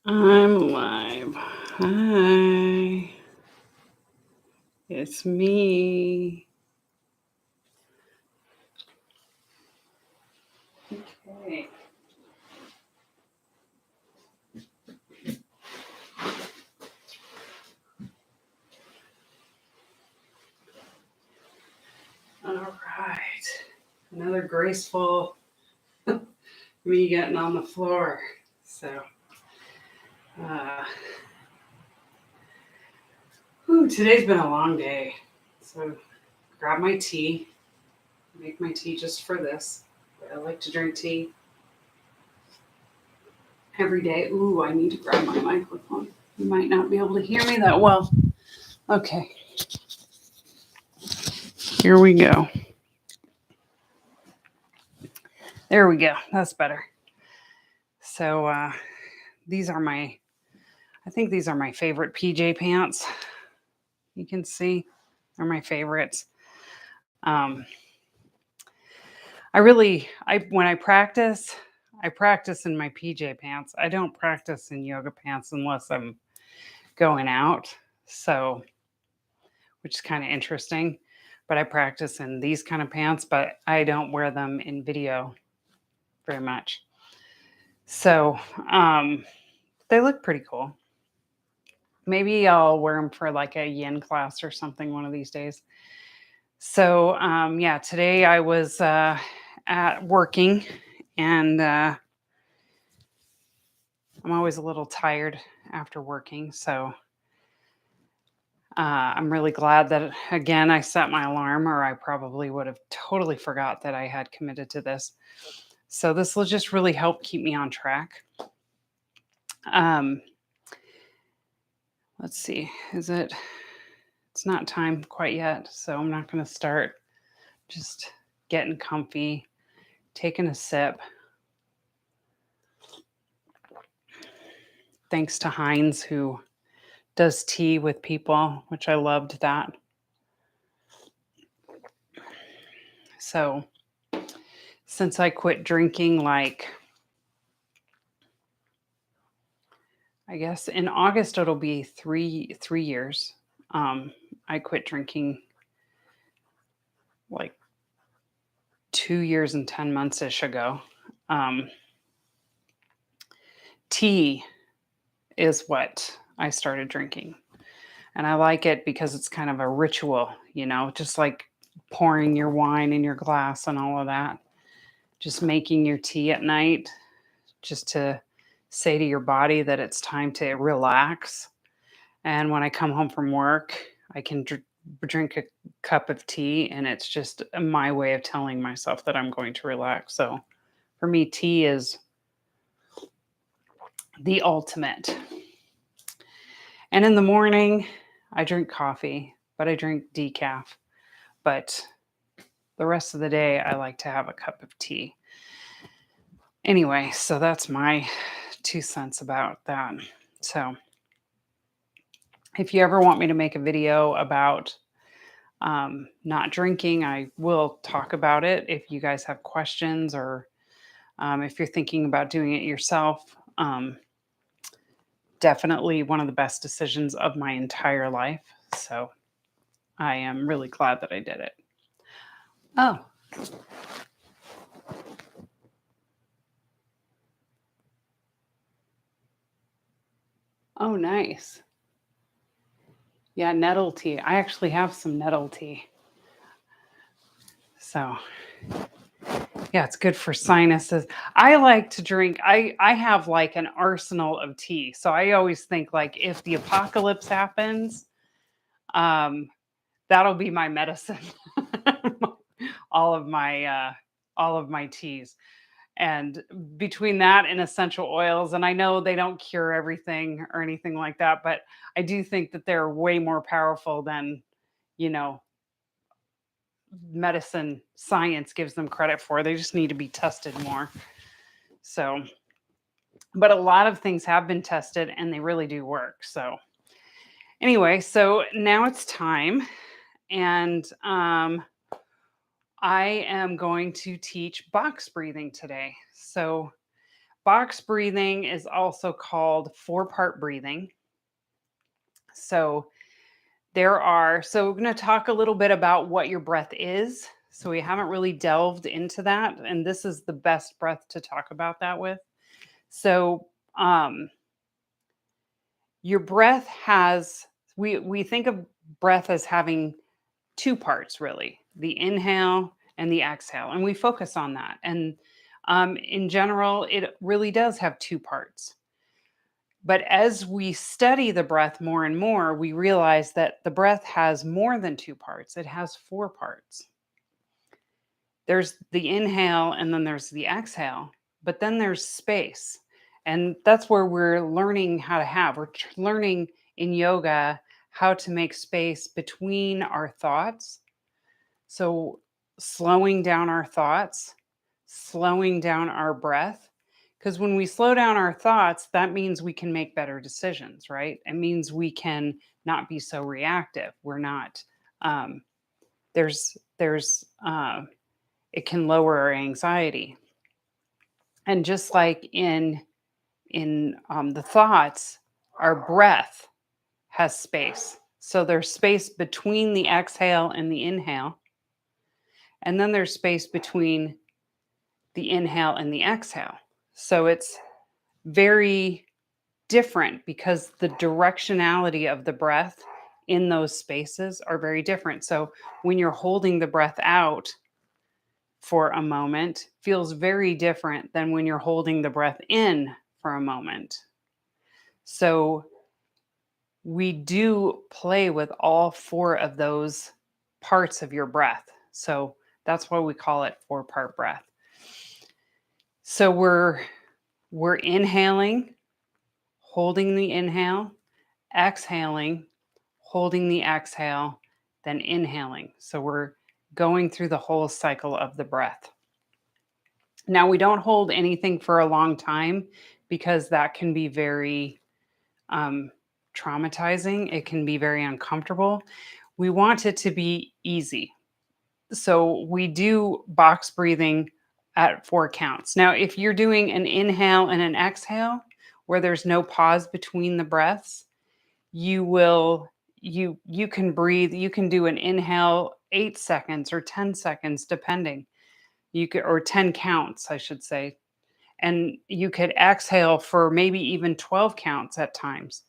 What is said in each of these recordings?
I'm live. Hi. It's me. Okay. All right. Another graceful me getting on the floor. So, uh, today's been a long day. So, grab my tea. Make my tea just for this. I like to drink tea every day. Ooh, I need to grab my microphone. You might not be able to hear me that well. Okay. Here we go. There we go. That's better. So, these are my I think these are my favorite PJ pants. You can see they're my favorites. Um, when I practice in my PJ pants. I don't practice in yoga pants unless I'm going out. So, which is kind of interesting. But I practice in these kind of pants, but I don't wear them in video very much. So, they look pretty cool. Maybe I'll wear them for like a yin class or something one of these days. So, yeah, today I was at working, and I'm always a little tired after working. So, I'm really glad that, again, I set my alarm, or I probably would have totally forgot that I had committed to this. So, this will just really help keep me on track. Um, let's see, it's not time quite yet. So, I'm not going to start. Just getting comfy, taking a sip. Thanks to Heinz, who does tea with people, which I loved that. So, since I quit drinking, like, I guess in August it'll be three years. I quit drinking like 2 years and 10 months ish ago. Um, Tea is what I started drinking, and I like it because it's kind of a ritual, just like pouring your wine in your glass and all of that. Just making your tea at night, just to say to your body that it's time to relax. And when I come home from work, I can drink a cup of tea, and it's just my way of telling myself that I'm going to relax. So for me, tea is the ultimate. And in the morning, I drink coffee, but I drink decaf. But the rest of the day, I like to have a cup of tea. Anyway, so that's my 2 cents about that. So if you ever want me to make a video about not drinking, I will talk about it. If you guys have questions, or if you're thinking about doing it yourself, definitely one of the best decisions of my entire life. So I am really glad that I did it. Oh. Oh, nice. Yeah, nettle tea. I actually have some nettle tea. So, yeah, it's good for sinuses. I like to drink. I have like an arsenal of tea. So I always think, like, if the apocalypse happens, um that'll be my medicine. all of my all of my teas. And between that and essential oils, and I know they don't cure everything or anything like that, but I do think that they're way more powerful than, you know, medicine science gives them credit for. They just need to be tested more. So, but a lot of things have been tested and they really do work. So, anyway, so now it's time. And I am going to teach box breathing today. So, box breathing is also called four-part breathing. So so we're going to talk a little bit about what your breath is. So we haven't really delved into that, and this is the best breath to talk about that with. So your breath has we think of breath as having two parts, really, the inhale and the exhale, and we focus on that. And in general, it really does have two parts. But as we study the breath more and more, we realize that the breath has more than two parts. It has four parts. There's the inhale and then there's the exhale, but then there's space. And that's where we're learning how to have. Learning in yoga how to make space between our thoughts. So slowing down our thoughts, slowing down our breath. Because when we slow down our thoughts, that means we can make better decisions, right? It means we can not be so reactive. We're not, there's, it can lower our anxiety. And just like in the thoughts, our breath has space. So there's space between the exhale and the inhale. And then there's space between the inhale and the exhale. So it's very different because the directionality of the breath in those spaces are very different. So when you're holding the breath out for a moment, feels very different than when you're holding the breath in for a moment. So we do play with all four of those parts of your breath. So that's why we call it four-part breath. So we're inhaling, holding the inhale, exhaling, holding the exhale, then inhaling. So we're going through the whole cycle of the breath. Now, we don't hold anything for a long time because that can be very traumatizing. It can be very uncomfortable. We want it to be easy. So we do box breathing at 4 counts. Now, if you're doing an inhale and an exhale where there's no pause between the breaths, you can breathe. You can do an inhale 8 seconds or 10 seconds, depending. Or 10 counts, I should say. And you could exhale for maybe even 12 counts at times.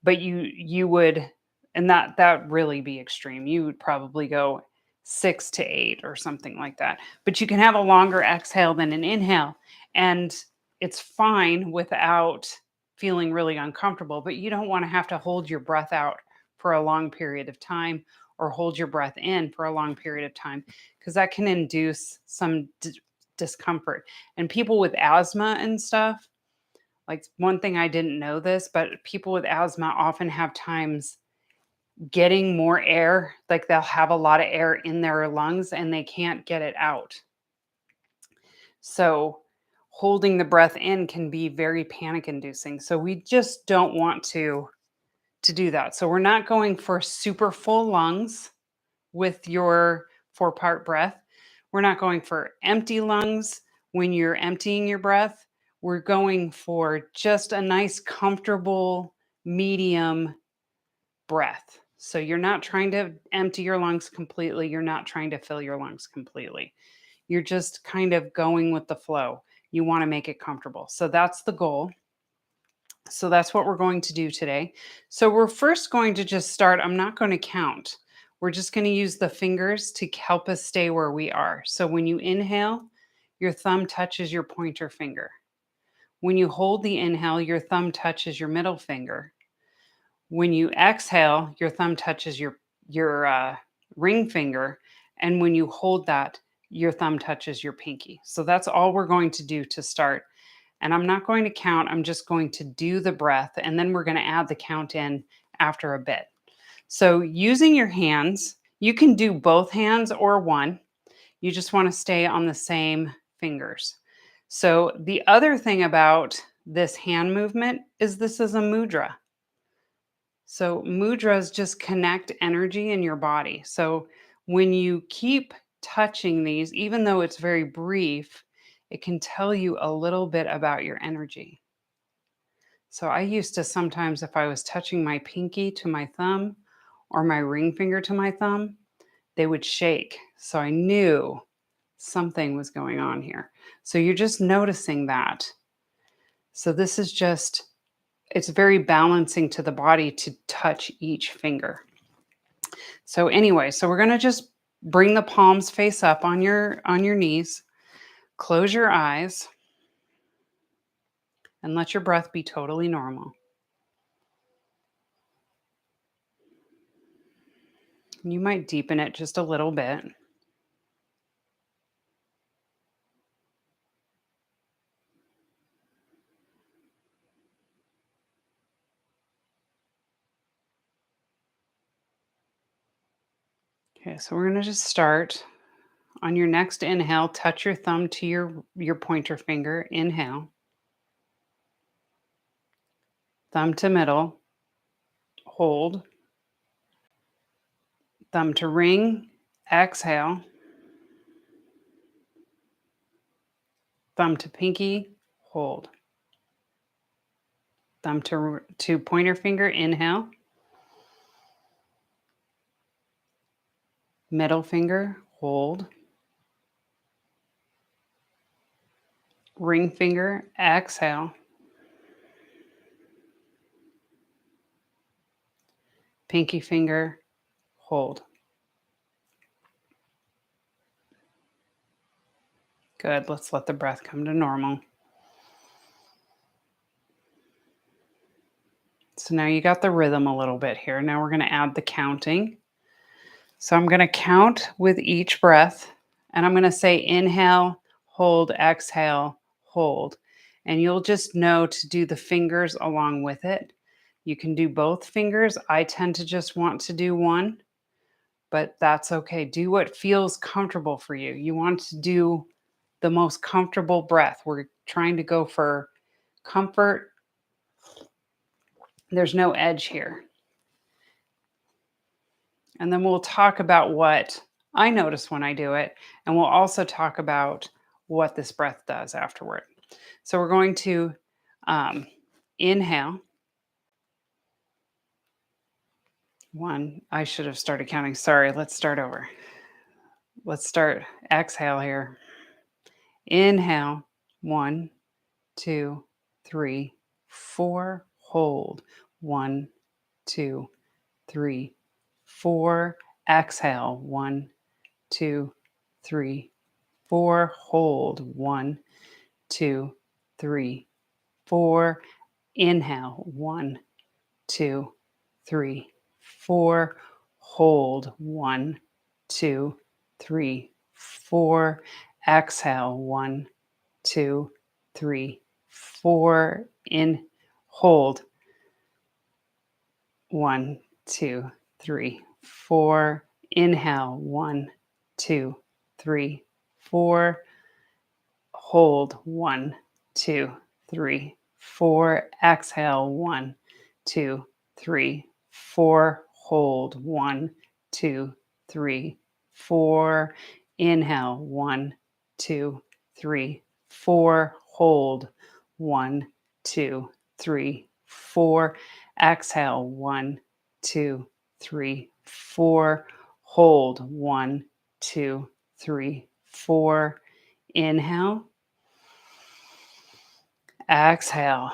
But you would, and that really be extreme. You would probably go 6 to 8 or something like that. But you can have a longer exhale than an inhale, and it's fine without feeling really uncomfortable. But you don't want to have to hold your breath out for a long period of time or hold your breath in for a long period of time, because that can induce some discomfort. And people with asthma and stuff, like, one thing I didn't know this, but people with asthma often have times getting more air. Like, they'll have a lot of air in their lungs and they can't get it out. So holding the breath in can be very panic inducing. So we just don't want to do that. So we're not going for super full lungs with your four-part breath. We're not going for empty lungs when you're emptying your breath. We're going for just a nice, comfortable, medium breath. So you're not trying to empty your lungs completely. You're not trying to fill your lungs completely. You're just kind of going with the flow. You want to make it comfortable. So that's the goal. So that's what we're going to do today. So we're first going to just start. I'm not going to count. We're just going to use the fingers to help us stay where we are. So when you inhale, your thumb touches your pointer finger. When you hold the inhale, your thumb touches your middle finger. When you exhale, your thumb touches your ring finger. And when you hold that, your thumb touches your pinky. So that's all we're going to do to start. And I'm not going to count. I'm just going to do the breath. And then we're going to add the count in after a bit. So using your hands, you can do both hands or one. You just want to stay on the same fingers. So the other thing about this hand movement is this is a mudra. So mudras just connect energy in your body. So when you keep touching these, even though it's very brief, it can tell you a little bit about your energy. So I used to sometimes, if I was touching my pinky to my thumb or my ring finger to my thumb, they would shake. So I knew something was going on here. So you're just noticing that. So this is just, it's very balancing to the body to touch each finger. So anyway, so we're going to just bring the palms face up on your knees. Close your eyes and let your breath be totally normal. You might deepen it just a little bit. Okay, so we're going to just start. On your next inhale, touch your thumb to your pointer finger. Inhale. Thumb to middle. Hold. Thumb to ring. Exhale. Thumb to pinky. Hold. Thumb to pointer finger. Inhale. Middle finger. Hold. Ring finger. Exhale. Pinky finger. Hold. Good. Let's let the breath come to normal. So now you got the rhythm a little bit here. Now we're going to add the counting. So I'm going to count with each breath, and I'm going to say inhale, hold, exhale, hold. And you'll just know to do the fingers along with it. You can do both fingers. I tend to just want to do one, but that's okay. Do what feels comfortable for you. You want to do the most comfortable breath. We're trying to go for comfort. There's no edge here. And then we'll talk about what I notice when I do it. And we'll also talk about what this breath does afterward. So we're going to inhale. One, I should have started counting. Sorry, let's start over. Let's start. Exhale here. Inhale. 1, 2, 3, 4. Hold. 1, 2, 3, 4. Exhale. 1, 2, 3, 4. Hold. 1, 2, 3, 4. Inhale. 1, 2, 3, 4. Hold. 1, 2, 3, 4. Exhale. 1, 2, 3, 4. In. Hold. 1, 2, 3, 4. Inhale. 1, 2, 3, 4. Hold. 1, 2, 3, 4. Exhale. 1, 2, 3, 4. Hold. 1, 2, 3, 4. Inhale. 1, 2, 3, 4. Hold. 1, 2, 3, 4. Exhale. 1, 2, 3, 4. Hold. 1, 2, 3, 4. Inhale. Exhale.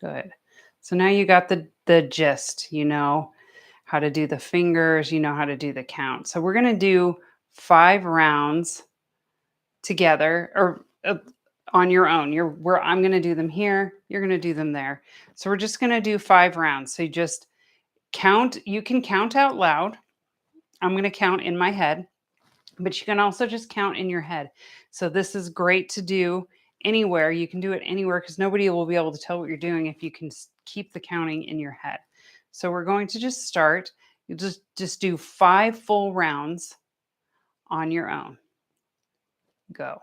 Good. So now you got the gist, you know how to do the fingers, you know how to do the count. So we're going to do 5 rounds together or on your own. I'm going to do them here, you're going to do them there. So we're just going to do 5 rounds. So you just count, you can count out loud. I'm going to count in my head, but you can also just count in your head. So this is great to do anywhere. You can do it anywhere because nobody will be able to tell what you're doing if you can keep the counting in your head. So we're going to just start. You just do 5 full rounds on your own. Go.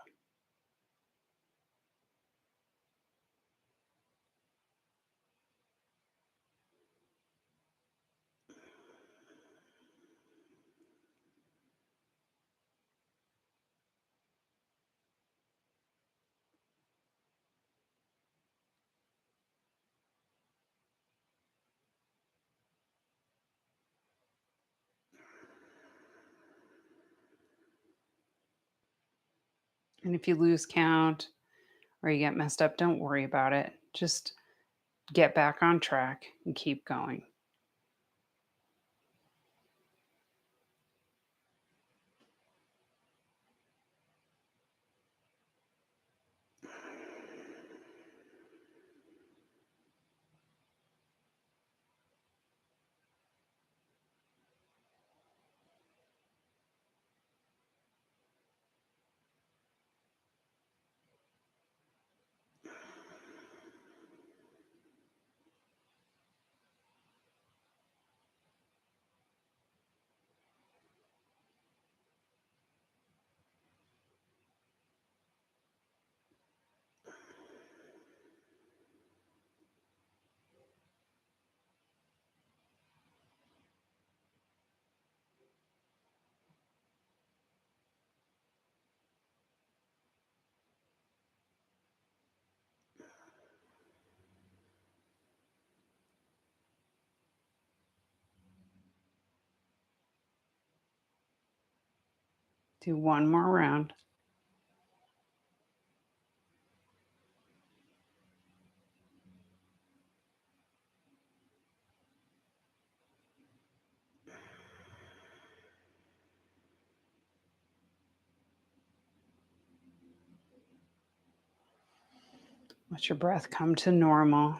And if you lose count or you get messed up, don't worry about it. Just get back on track and keep going. Do one more round. Let your breath come to normal.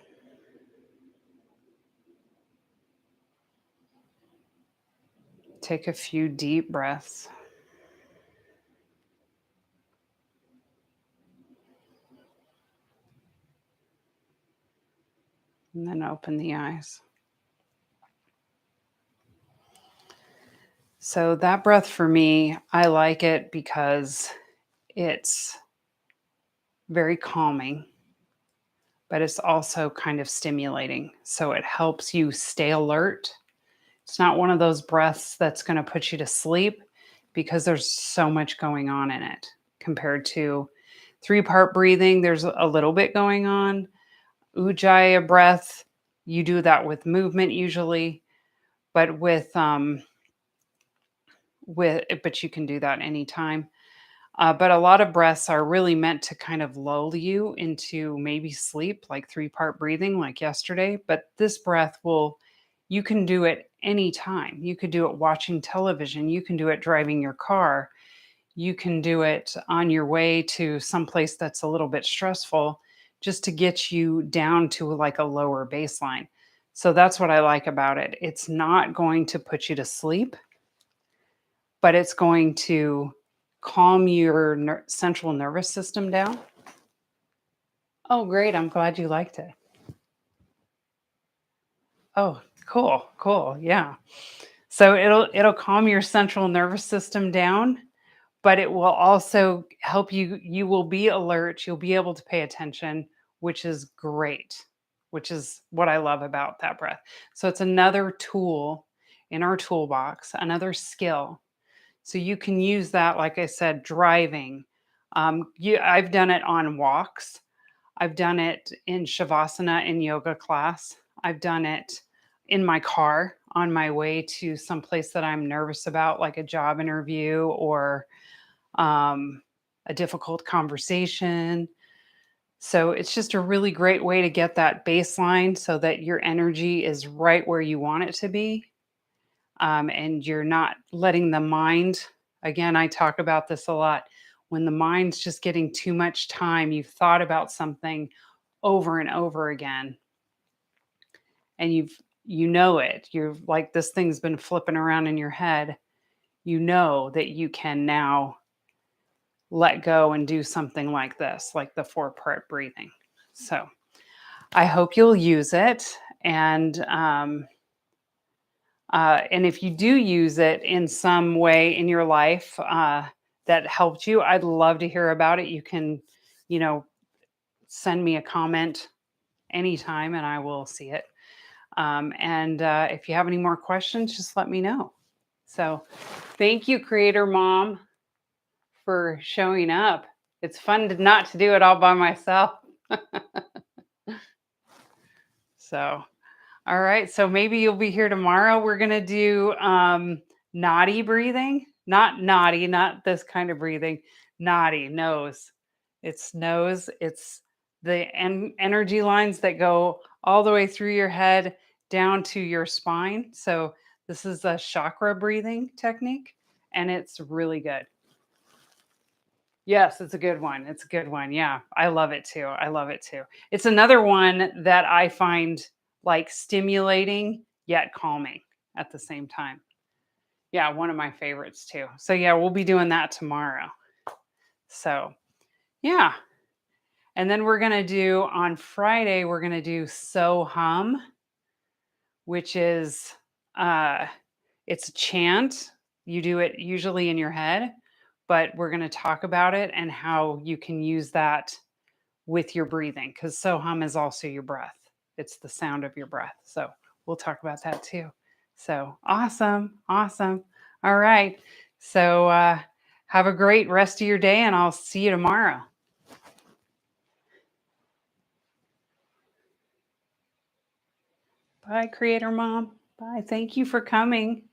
Take a few deep breaths. And then open the eyes. So, that breath for me, I like it because it's very calming, but it's also kind of stimulating. So, it helps you stay alert. It's not one of those breaths that's going to put you to sleep because there's so much going on in it compared to three-part breathing. There's a little bit going on. Ujjayi breath, you do that with movement usually, but but you can do that anytime. But a lot of breaths are really meant to kind of lull you into maybe sleep, like three-part breathing, like yesterday. But this breath you can do it anytime. You could do it watching television. You can do it driving your car. You can do it on your way to someplace that's a little bit stressful just to get you down to like a lower baseline. So that's what I like about it. It's not going to put you to sleep, but it's going to calm your central nervous system down. Oh, great. I'm glad you liked it. Oh, cool. Cool. Yeah. So it'll calm your central nervous system down, but it will also help you will be alert, you'll be able to pay attention, which is great, which is what I love about that breath. So it's another tool in our toolbox, another skill. So you can use that, like I said, driving. I've done it on walks. I've done it in shavasana in yoga class. I've done it in my car on my way to some place that I'm nervous about, like a job interview or a difficult conversation. So it's just a really great way to get that baseline so that your energy is right where you want it to be. And you're not letting the mind, again, I talk about this a lot. When the mind's just getting too much time, you've thought about something over and over again, and you know it. You're like, this thing's been flipping around in your head. You know that you can now let go and do something like this, like the four-part breathing. So I hope you'll use it. And if you do use it in some way in your life that helped you, I'd love to hear about it. You can, you know, send me a comment anytime and I will see it. And if you have any more questions, just let me know. So thank you, Creator Mom, for showing up. It's fun not to do it all by myself. So, all right. So maybe you'll be here tomorrow. We're going to do naughty breathing. Not naughty, not this kind of breathing. Naughty, nose. It's nose. It's the energy lines that go all the way through your head down to your spine. So this is a chakra breathing technique, and it's really good. Yes, it's a good one. It's a good one. Yeah, I love it too. I love it too. It's another one that I find like stimulating yet calming at the same time. Yeah, one of my favorites too. So yeah, we'll be doing that tomorrow. So, yeah. And then we're going to do on Friday, we're going to do So Hum, which is it's a chant. You do it usually in your head, but we're going to talk about it and how you can use that with your breathing, because So Hum is also your breath. It's the sound of your breath. So we'll talk about that too. So awesome. Awesome. All right. So have a great rest of your day, and I'll see you tomorrow. Bye, Creator Mom. Bye. Thank you for coming.